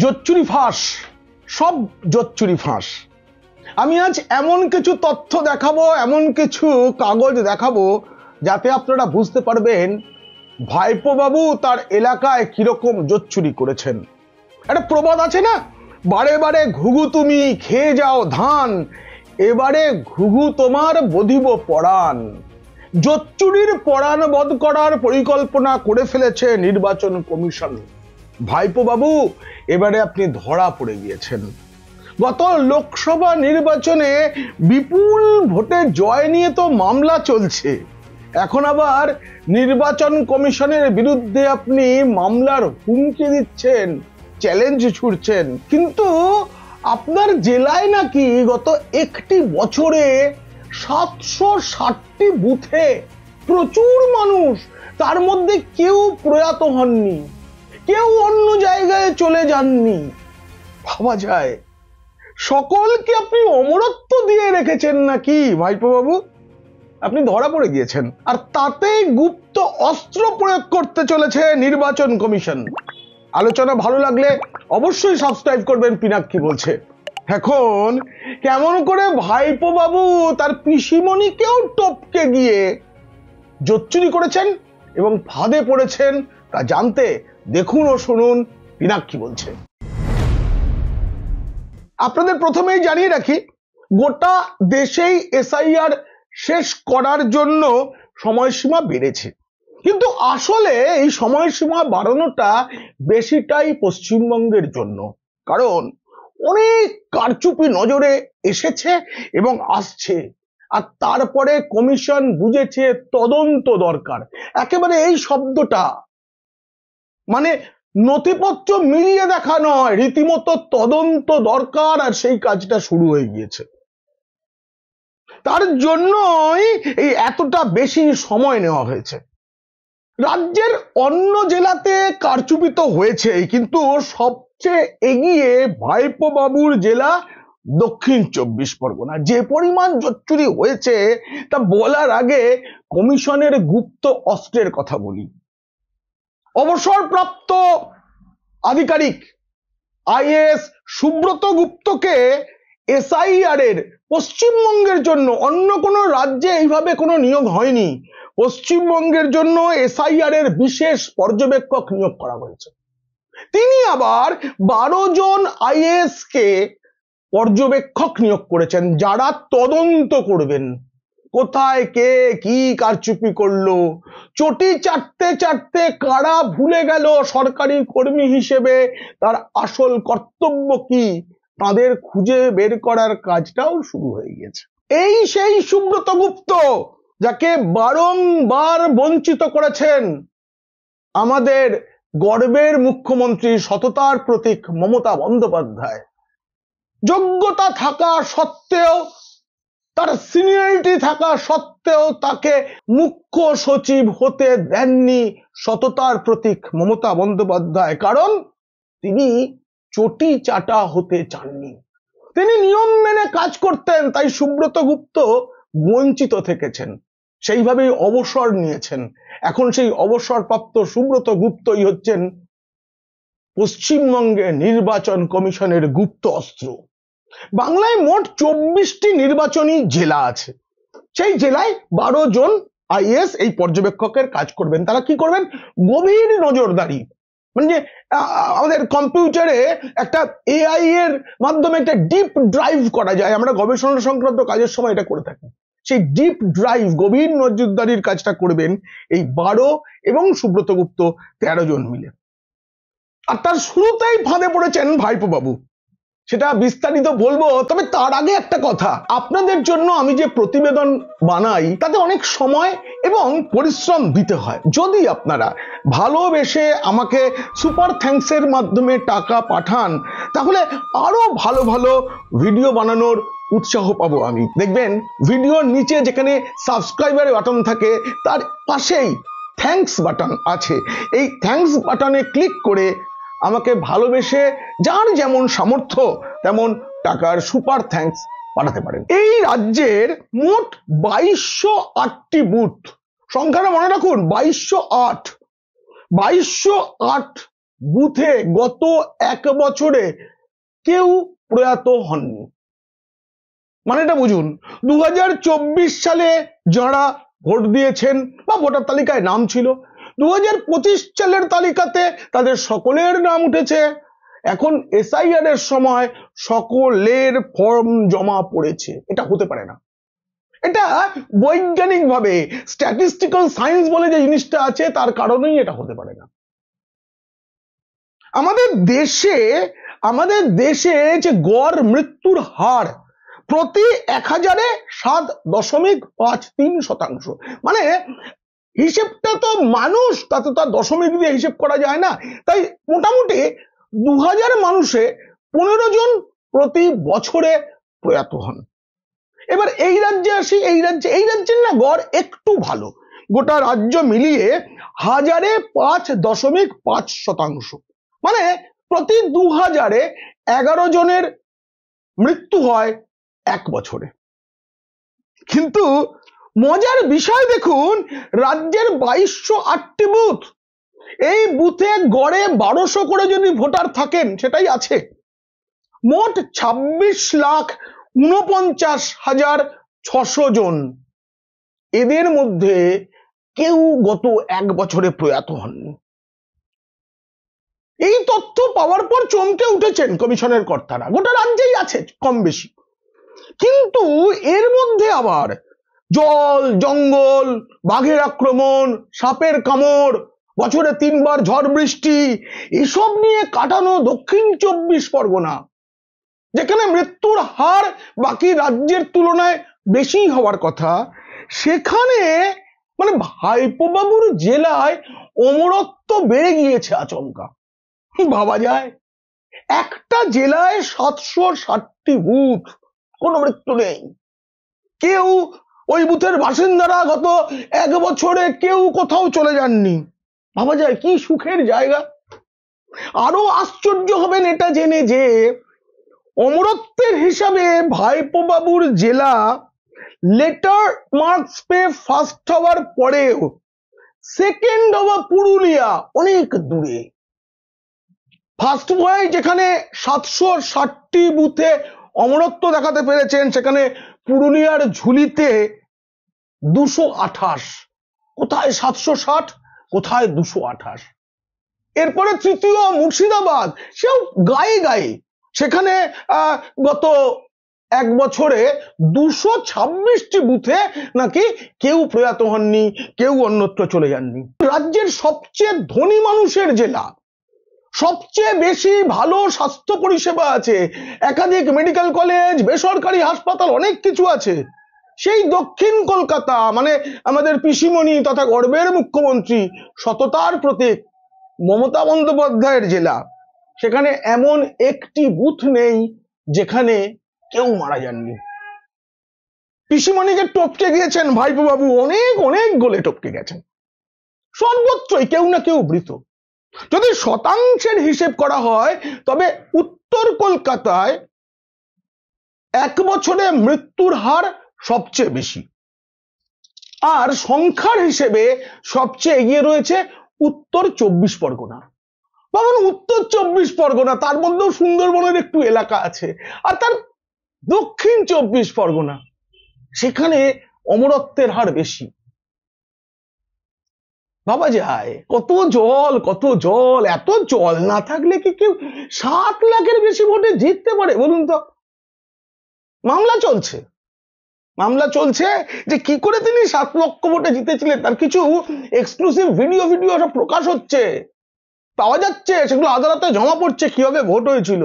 জোচ্চুরি ফাঁস, সব জোচ্চুরি ফাঁস। আমি আজ এমন কিছু তথ্য দেখাবো, এমন কিছু কাগজ দেখাবো যাতে আপনারা বুঝতে পারবেন ভাইপো বাবু তার এলাকায় কিরকম জোচ্চুরি করেছেন। একটা প্রবাদ আছে না, বারে বারে ঘুঘু তুমি খেয়ে যাও ধান, এবারে ঘুঘু তোমার বধিব পরাণ। জোচ্চুরির পরাণ বধ করার পরিকল্পনা করে ফেলেছে নির্বাচন কমিশন। ভাইপো বাবু এবারে আপনি ধরা পড়ে গিয়েছেন। গত লোকসভা নির্বাচনে বিপুল ভোটে জয় নিয়ে তো মামলা চলছে, এখন আবার নির্বাচন কমিশনের বিরুদ্ধে আপনি মামলার হুমকি দিচ্ছেন, চ্যালেঞ্জ ছুড়ছেন। কিন্তু আপনার জেলায় নাকি গত একটি বছরে 760টি বুথে প্রচুর মানুষ, তার মধ্যে কেউ প্রয়াত হননি, কেউ অন্য জায়গায় চলে যাননি। ভাবা যায়, সকলকে আপনি অমরত্ব দিয়ে রেখেছেন নাকি ভাইপো বাবু? আপনি ধরা পড়ে গিয়েছেন, আর তাতে গুপ্ত অস্ত্র প্রয়োগ করতে চলেছে নির্বাচন কমিশন। আলোচনা ভালো লাগলে অবশ্যই সাবস্ক্রাইব করবেন পিনাক্ষী বলছে। এখন কেমন করে ভাইপো বাবু তার পিসিমণিকেও টপকে গিয়ে জোচ্চুরি করেছেন এবং ফাঁদে পড়েছেন তা জানতে দেখুন ও শুনুন পিনাক্ষী বলছে। আপনাদের প্রথমেই জানিয়ে রাখি, গোটা দেশেই এসআইআর শেষ করার জন্য সময়সীমা বেড়েছে, কিন্তু আসলে এই সময়সীমা বাড়ানোটা বেশিটাই পশ্চিমবঙ্গের জন্য। কারণ অনেক কারচুপি নজরে এসেছে এবং আসছে, আর তারপরে কমিশন বুঝেছে তদন্ত দরকার। একেবারে এই শব্দটা মানে নথিপত্র মিলিয়ে দেখা নয়, রীতিমতো তদন্ত দরকার, আর সেই কাজটা শুরু হয়ে গিয়েছে। তার জন্যই এই এতটা বেশি সময় নেওয়া হয়েছে। রাজ্যের অন্য জেলাতে কারচুপি তো হয়েছে, কিন্তু সবচেয়ে এগিয়ে ভাইপো বাবুর জেলা দক্ষিণ 24 পরগনা। যে পরিমাণ জোচ্চুরি হয়েছে তা বলার আগে কমিশনের গুপ্ত অস্ত্রের কথা বলি। অবসরপ্রাপ্ত আধিকারিক আইএএস সুব্রত গুপ্তকে এসআইআর এর পশ্চিমবঙ্গের জন্য, অন্য কোনো রাজ্যে এইভাবে কোনো নিয়োগ হয়নি, পশ্চিমবঙ্গের জন্য এসআইআর এর বিশেষ পর্যবেক্ষক নিয়োগ করা হয়েছে। তিনি আবার 12 জন আইএএস কে পর্যবেক্ষক নিয়োগ করেছেন, যারা তদন্ত করবেন কোথায় কে কি কারচুপি করলো, চটি চাটতে চাটতে কারা ভুলে গেল সরকারি কর্মী হিসেবে তার আসল কর্তব্য কি, তাদের খুঁজে বের করার কাজটাও শুরু হয়ে গেছে। এই সেই সুব্রত গুপ্ত যাকে বারংবার বঞ্চিত করেছেন আমাদের গর্বের মুখ্যমন্ত্রী, সততার প্রতীক মমতা বন্দ্যোপাধ্যায়। যোগ্যতা থাকা সত্ত্বেও, তার সিনিয়রিটি থাকা সত্ত্বেও তাকে মুখ্য সচিব হতে দেননি সততার প্রতীক মমতা বন্দ্যোপাধ্যায়, কারণ তিনি চটি চাটা হতে চাননি, তিনি নিয়ম মেনে কাজ করতেন। তাই সুব্রত গুপ্ত বঞ্চিত থেকেছেন, সেইভাবেই অবসর নিয়েছেন। এখন সেই অবসরপ্রাপ্ত সুব্রত গুপ্তই হচ্ছেন পশ্চিমবঙ্গে নির্বাচন কমিশনের গুপ্ত অস্ত্র। বাংলায় মোট 24টি নির্বাচনী জেলা আছে, সেই জেলায় 12 জন আইএএস এই পর্যবেক্ষকের কাজ করবেন। তারা কি করবেন? গভীর নজরদারি, মানে আমাদের কম্পিউটারে একটা এআই এর মাধ্যমে একটা ডিপ ড্রাইভ করা যায়, আমরা গবেষণা সংক্রান্ত কাজের সময় এটা করে থাকি। সেই ডিপ ড্রাইভ, গভীর নজরদারির কাজটা করবেন এই 12 এবং সুব্রত গুপ্ত 13 জন মিলে। আর তার শুরুতেই ফাঁদে পড়েছেন ভাইপো বাবু, সেটা বিস্তারিত বলবো। তবে তার আগে একটা কথা, আপনাদের জন্য আমি যে প্রতিবেদন বানাই তাতে অনেক সময় এবং পরিশ্রম দিতে হয়। যদি আপনারা ভালোবেসে আমাকে সুপার থ্যাঙ্কসের মাধ্যমে টাকা পাঠান, তাহলে আরো ভালো ভালো ভিডিও বানানোর উৎসাহ পাবো আমি। দেখবেন ভিডিওর নিচে যেখানে সাবস্ক্রাইবার বাটন থাকে তার পাশেই থ্যাঙ্কস বাটন আছে। এই থ্যাঙ্কস বাটনে ক্লিক করে আমাকে ভালোবেসে যার যেমন সামর্থ্য তেমন টাকার সুপার থ্যাঙ্কস পাঠাতে পারেন। এই রাজ্যের মোট 2208টি বুথ, সংখ্যাটা মনে রাখুন, 2208 বুথে গত 1 বছরে কেউ প্রয়াত হননি। মানে এটা বুঝুন, 2024 সালে যারা ভোট দিয়েছেন বা ভোটার তালিকায় নাম ছিল, 2025 সালের তালিকাতে তাদের সকলের নাম উঠেছে। এখন এসআইআর এর সময় সকলের ফর্ম জমা পড়েছে। এটা হতে পারে না। এটা বৈজ্ঞানিকভাবে স্ট্যাটিস্টিক্যাল সায়েন্স বলে যে জিনিসটা আছে তার কারণেই এটা হতে পারে না। আমাদের দেশে যে গড় মৃত্যুর হার প্রতি 1000-এ 7.53%। মানে হিসেবটা তো মানুষ, তাতে তো দশমিক দিয়ে হিসেব করা যায় না। তাই মোটামুটি 2000 মানুষে 15 জন প্রতি বছরে প্রয়াত হন। এবার এই রাজ্যে আসি। এই রাজ্যের না গড় একটু ভালো, গোটা রাজ্য মিলিয়ে 1000-এ 5.5%। মানে প্রতি 2000-এ 11 জনের মৃত্যু হয় 1 বছরে। কিন্তু মজার বিষয় দেখুন, রাজ্যের 2208টি বুথ, এই বুথে গড়ে 1200 করে যদি ভোটার থাকেন, সেটাই আছে, মোট 26,49,600 জন। এদের মধ্যে কেউ গত 1 বছরে প্রয়াত হননি। এই তথ্য পাওয়ার পর চমকে উঠেছেন কমিশনের কর্তারা। গোটা রাজ্যেই আছে কম বেশি, কিন্তু এর মধ্যে আবার জল, জঙ্গল, বাঘের আক্রমণ, সাপের কামড়, বছরে 3 বার ঝড় বৃষ্টি, এসব নিয়ে কাটানো দক্ষিণ 24 পরগনা, যেখানে মৃত্যুর হার বাকি রাজ্যের তুলনায় বেশি হওয়ার কথা, সেখানে মানে ভাইপো বাবুর জেলায় অমরত্ব বেড়ে গিয়েছে আচমকা। ভাবা যায়, একটা জেলায় 760টি বুথ, কোনো মৃত্যু নেই। কেউ, ওই বুথের বাসিন্দারা গত 1 বছরে কেউ কোথাও চলে যাননি। ভাবা যায় কি সুখের জায়গা। আরো আশ্চর্য হবেন এটা জেনে যে অমরত্বের হিসাবে ভাইপো বাবুর জেলা লেটার মার্কস পেয়ে ফার্স্ট হওয়ার পরেও সেকেন্ড হওয়া পুরুলিয়া অনেক দূরে। ফার্স্ট হয়ে যেখানে 760টি বুথে অমরত্ব দেখাতে পেরেছেন, সেখানে পুরুলিয়ার ঝুলিতে 228। কোথায় 760, কোথায় 228। এরপরে তৃতীয় মুর্শিদাবাদ, সেও গায়ে গায়ে, সেখানে গত 1 বছরে 226টি বুথে নাকি কেউ প্রয়াত হননি, কেউ অন্যত্র চলে যাননি। রাজ্যের সবচেয়ে ধনী মানুষের জেলা, সবচেয়ে বেশি ভালো স্বাস্থ্য পরিষেবা আছে, একাধিক মেডিকেল কলেজ, বেসরকারি হাসপাতাল, অনেক কিছু আছে, সেই দক্ষিণ কলকাতা, মানে আমাদের পিসিমণি তথা গর্বের মুখ্যমন্ত্রী, সততার প্রতীক মমতা বন্দ্যোপাধ্যায়ের জেলা, সেখানে এমন একটি বুথ নেই যেখানে কেউ মারা যাননি। পিসিমণিকে টপকে গিয়েছেন ভাইপো বাবু, অনেক গোলে টপকে গেছেন। সর্বত্রই কেউ না কেউ মৃত। যদি শতাংশের হিসেব করা হয়, তবে উত্তর কলকাতায় 1 বছরে মৃত্যুর হার সবচেয়ে বেশি। আর সংখ্যার হিসেবে সবচেয়ে এগিয়ে রয়েছে উত্তর 24 পরগনা। ভাবুন, উত্তর 24 পরগনা, তার মধ্যেও সুন্দরবনের একটু এলাকা আছে, আর তার দক্ষিণ 24 পরগনা, সেখানে অমরত্বের হার বেশি। ভাবা যায় কত জল, কত জল। এত জল না থাকলে কি কেউ 7 লাখের বেশি ভোটে জিততে পারে বলুন তো? মামলা চলছে যে কি করে তিনি 7 লক্ষ ভোটে জিতেছিলেন, তার কিছু এক্সক্লুসিভ ভিডিও সব প্রকাশ হচ্ছে, পাওয়া যাচ্ছে, সেগুলো আদালতে জমা পড়ছে কিভাবে ভোট হয়েছিল।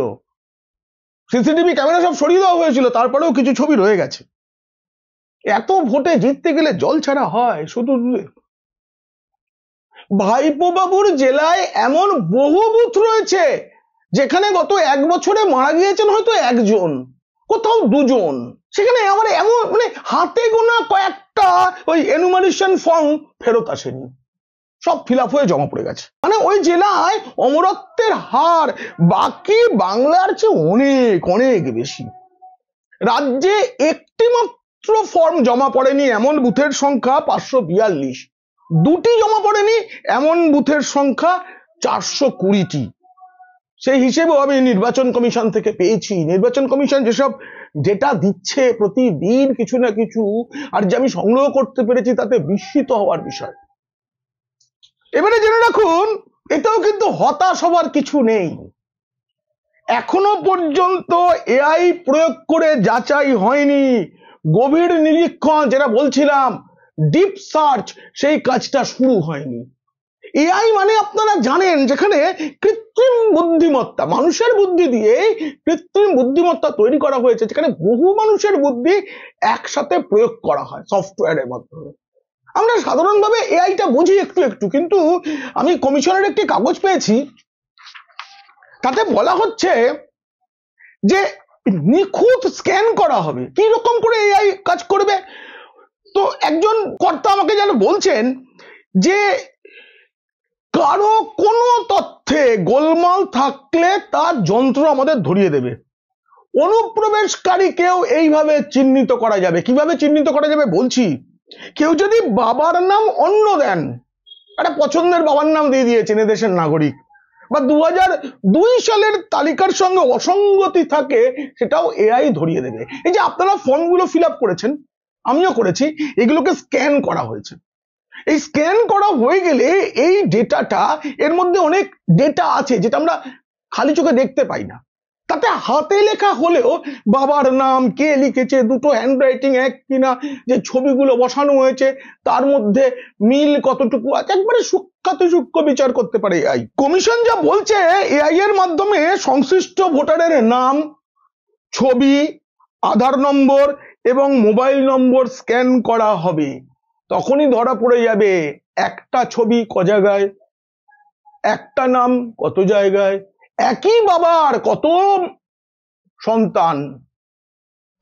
সিসিটিভি ক্যামেরা সব সরিয়ে দেওয়া হয়েছিল, তারপরেও কিছু ছবি রয়ে গেছে। এত ভোটে জিততে গেলে জল ছাড়া হয়? শুধু ভাইপো বাবুর জেলায় এমন বহু বুথ রয়েছে যেখানে গত 1 বছরে মারা গিয়েছেন হয়তো 1 জন, কোথাও 2 জন। সেখানে আমার এমন মানে হাতে গোনা কয়েকটা ওই এনুমারেশন ফর্ম ফেরত আসেনি, সব ফিল আপ হয়ে জমা পড়ে গেছে। মানে ওই জেলায় অমরত্বের হার বাকি বাংলার চেয়ে অনেক বেশি। রাজ্যে একটি মাত্র ফর্ম জমা পড়েনি এমন বুথের সংখ্যা 542, 2টি জমা পড়েনি এমন বুথের সংখ্যা 420টি। সেই হিসেবেও আমি নির্বাচন কমিশন থেকে পেয়েছি। নির্বাচন কমিশন যেসব ডেটা দিচ্ছে প্রতিদিন কিছু না কিছু, আর যে আমি সংগ্রহ করতে পেরেছি তাতে বিস্মিত হওয়ার বিষয়। এবারে জেনে রাখুন, এটাও কিন্তু হতাশ হওয়ার কিছু নেই। এখনো পর্যন্ত এআই প্রয়োগ করে যাচাই হয়নি, গভীর নিরীক্ষণ যেটা বলছিলাম, ডিপ সার্চ, সেই কাজটা শুরু হয়নি। এআই মানে আপনারা জানেন যেখানে কৃত্রিম বুদ্ধিমত্তা, মানুষের বুদ্ধি দিয়ে কৃত্রিম বুদ্ধিমত্তা তৈরি করা হয়েছে, যেখানে বহু মানুষের বুদ্ধি একসাথে প্রয়োগ করা হয় সফটওয়্যারের মাধ্যমে। আমরা সাধারণভাবে এআইটা বুঝি একটু একটু, কিন্তু আমি কমিশনের একটি কাগজ পেয়েছি, তাতে বলা হচ্ছে যে নিখুঁত স্ক্যান করা হবে। কি রকম করে এআই কাজ করবে? তো একজন কর্তা আমাকে যেন বলছেন যে কারো কোনো তথ্যে গোলমাল থাকলে তার যন্ত্র আমাদের ধরিয়ে দেবে। অনুপ্রবেশকারীকেও এইভাবে চিহ্নিত করা যাবে। কিভাবে চিহ্নিত করা যাবে বলছি। কেউ যদি বাবার নাম অন্য দেন, একটা পছন্দের বাবার নাম দিয়ে দিয়েছেন এদেশের নাগরিক, বা 2002 সালের তালিকার সঙ্গে অসঙ্গতি থাকে, সেটাও এআই ধরিয়ে দেবে। এই যে আপনারা ফর্মগুলো ফিল আপ করেছেন, আমিও করেছি, এগুলোকে স্ক্যান করা হয়েছে। এই স্ক্যান করা হয়ে গেলে এই ডেটাটা, এর মধ্যে অনেক ডেটা আছে যেটা আমরা খালি চোখে দেখতে পাই না। তাতে হাতে লেখা হলেও বাবার নাম, কে লিখেছে, দুটো হ্যান্ডরাইটিং এক কিনা, যে ছবিগুলো বসানো হয়েছে তার মধ্যে মিল কতটুকু আছে, একবারে সূক্ষ্ম বিচার করতে পারে এআই। কমিশন যা বলছে, এআই এর মাধ্যমে সংশ্লিষ্ট ভোটারের নাম, ছবি, আধার নম্বর এবং মোবাইল নম্বর স্ক্যান করা হবে। তখনই ধরা পড়ে যাবে একটা ছবি ক জায়গায়, একটা নাম কত জায়গায়, একই বাবার কত সন্তান,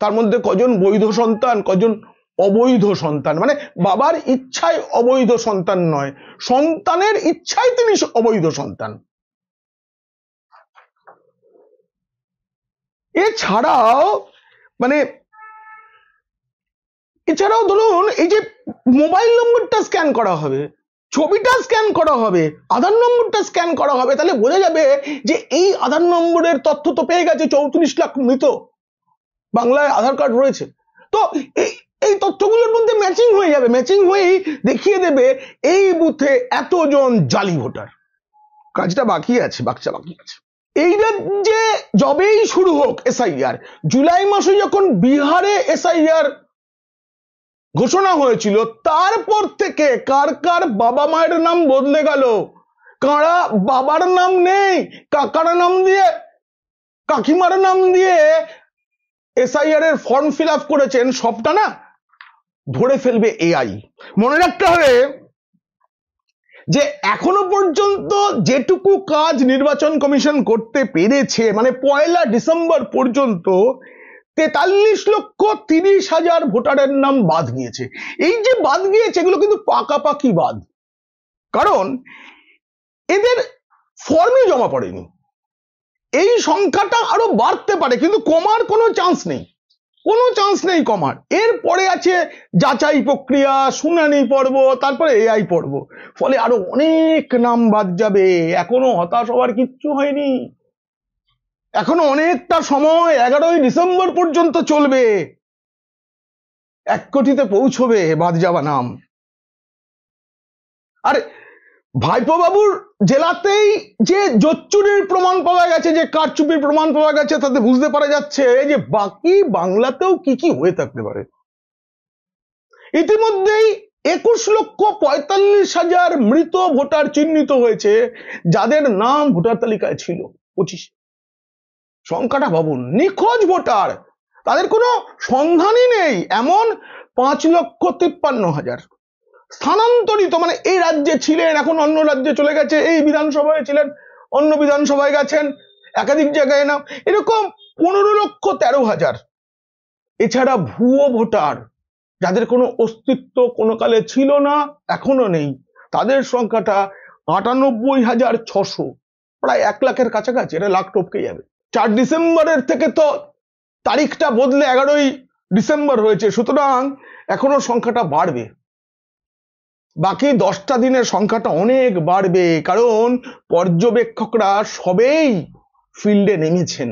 তার মধ্যে কজন বৈধ সন্তান, কজন অবৈধ সন্তান। মানে বাবার ইচ্ছায় অবৈধ সন্তান নয়, সন্তানের ইচ্ছায় তিনি অবৈধ সন্তান। এছাড়াও ধরুন, এই যে মোবাইল নম্বরটা স্ক্যান করা হবে, ছবিটা স্ক্যান করা হবে, আধার নম্বরটা স্ক্যান করা হবে, তাহলে বোঝা যাবে যে এই আধার নম্বরের তথ্য তো পেয়ে গেছে 34 লাখ মৃত বাংলায় আধার কার্ড রয়েছে। তো এই তথ্যগুলোর মধ্যে ম্যাচিং হয়ে যাবে, ম্যাচিং হয়েই দেখিয়ে দেবে এই বুথে এতজন জালি ভোটার। কাজটা বাকি আছে, বাচ্চা বাকি আছে। এই রাজ্যে যবেই শুরু হোক এসআইআর, জুলাই মাসে যখন বিহারে এসআইআর ঘোষণা হয়েছিল, তারপর থেকে কার কার বাবা মায়ের নাম বদলে গেল, কারা বাবার নাম নেই, কাকার নাম দিয়ে, কাকিমার নাম দিয়ে এসআইআর এর ফর্ম ফিল আপ করেছেন, সবটা না ধরে ফেলবে এআই। মনে রাখতে হবে যে এখনো পর্যন্ত যেটুকু কাজ নির্বাচন কমিশন করতে পেরেছে, মানে 1 ডিসেম্বর পর্যন্ত 43,30,000 ভোটারের নাম বাদ গিয়েছে। এই যে বাদ গিয়েছে, এগুলো কিন্তু পাকাপাকি বাদ, কারণ এদের ফর্মই জমা পড়েনি। এই সংখ্যাটা আরো বাড়তে পারে, কিন্তু কমার কোনো চান্স নেই, কোনো চান্স নেই কমার। এরপরে আছে যাচাই প্রক্রিয়া, শুনানি পর্ব, তারপরে এআই পর্ব, ফলে আরো অনেক নাম বাদ যাবে। এখনো হতাশ হওয়ার কিচ্ছু হয়নি, এখনো অনেকটা সময়, 11ই ডিসেম্বর পর্যন্ত চলবে, 1 কোটিতে পৌঁছবে বাদ যাওয়া নাম। আর ভাইপো বাবুর জেলাতেই যে জোচ্চুরির প্রমাণ পাওয়া গেছে, যে কারচুপির প্রমাণ পাওয়া গেছে, তাতে বুঝতে পারা যাচ্ছে যে বাকি বাংলাতেও কি কি হয়ে থাকতে পারে। ইতিমধ্যেই 21,45,000 মৃত ভোটার চিহ্নিত হয়েছে, যাদের নাম ভোটার তালিকায় ছিল 25। সংখ্যাটা ভাবুন, নিখোঁজ ভোটার, তাদের কোনো সন্ধানই নেই, এমন 5,53,000। স্থানান্তরিত, মানে এই রাজ্যে ছিলেন, এখন অন্য রাজ্যে চলে গেছে, এই বিধানসভায় ছিলেন, অন্য বিধানসভায় গেছেন, একাধিক জায়গায় নাম, এরকম 15,13,000। এছাড়া ভুয়ো ভোটার, যাদের কোনো অস্তিত্ব কোনো কালে ছিল না, এখনো নেই, তাদের সংখ্যাটা 98,600, প্রায় 1 লাখের কাছাকাছি, এটা লাখ টপকে যাবে। 4 ডিসেম্বরের থেকে তো তারিখটা বদলে 11ই ডিসেম্বর হয়েছে, সুতরাং এখনো সংখ্যাটা বাড়বে। বাকি 10টা দিনের সংখ্যাটা অনেক বাড়বে, কারণ পর্যবেক্ষকরা সবেই ফিল্ডে নেমেছেন।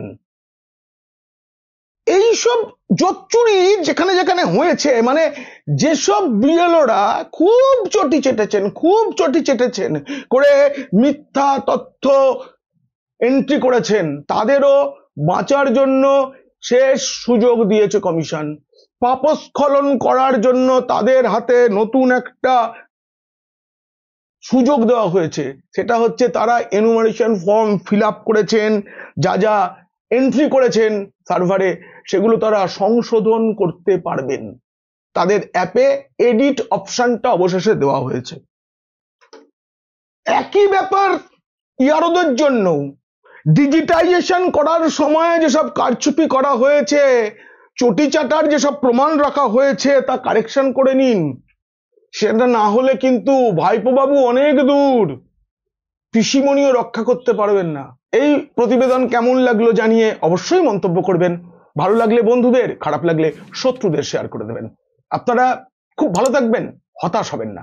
এইসব জোচ্চুরি যেখানে যেখানে হয়েছে, মানে যেসব বিএলওরা খুব চটি চেটেছেন করে মিথ্যা তথ্য এন্ট্রি করেছেন, তাদেরও বাঁচার জন্য শেষ সুযোগ দিয়েছে কমিশন। পাপস্খলন করার জন্য তাদের হাতে নতুন একটা সুযোগ দেওয়া হয়েছে, সেটা হচ্ছে তারা এনুমারেশন ফর্ম ফিল আপ করেছেন, যা যা এন্ট্রি করেছেন সার্ভারে সেগুলো তারা সংশোধন করতে পারবেন। তাদের অ্যাপে এডিট অপশনটা অবশেষে দেওয়া হয়েছে। একই ব্যাপার ইয়ারোদের জন্য। ডিজিটাইজেশন করার সময় যেসব কারচুপি করা হয়েছে, চটি চাটার যেসব প্রমাণ রাখা হয়েছে তা কারেকশন করে নিন। সেটা না হলে কিন্তু ভাইপো বাবু অনেক দূর, পিসিমণিও রক্ষা করতে পারবেন না। এই প্রতিবেদন কেমন লাগলো জানিয়ে অবশ্যই মন্তব্য করবেন। ভালো লাগলে বন্ধুদের, খারাপ লাগলে শত্রুদের শেয়ার করে দেবেন। আপনারা খুব ভালো থাকবেন, হতাশ হবেন না।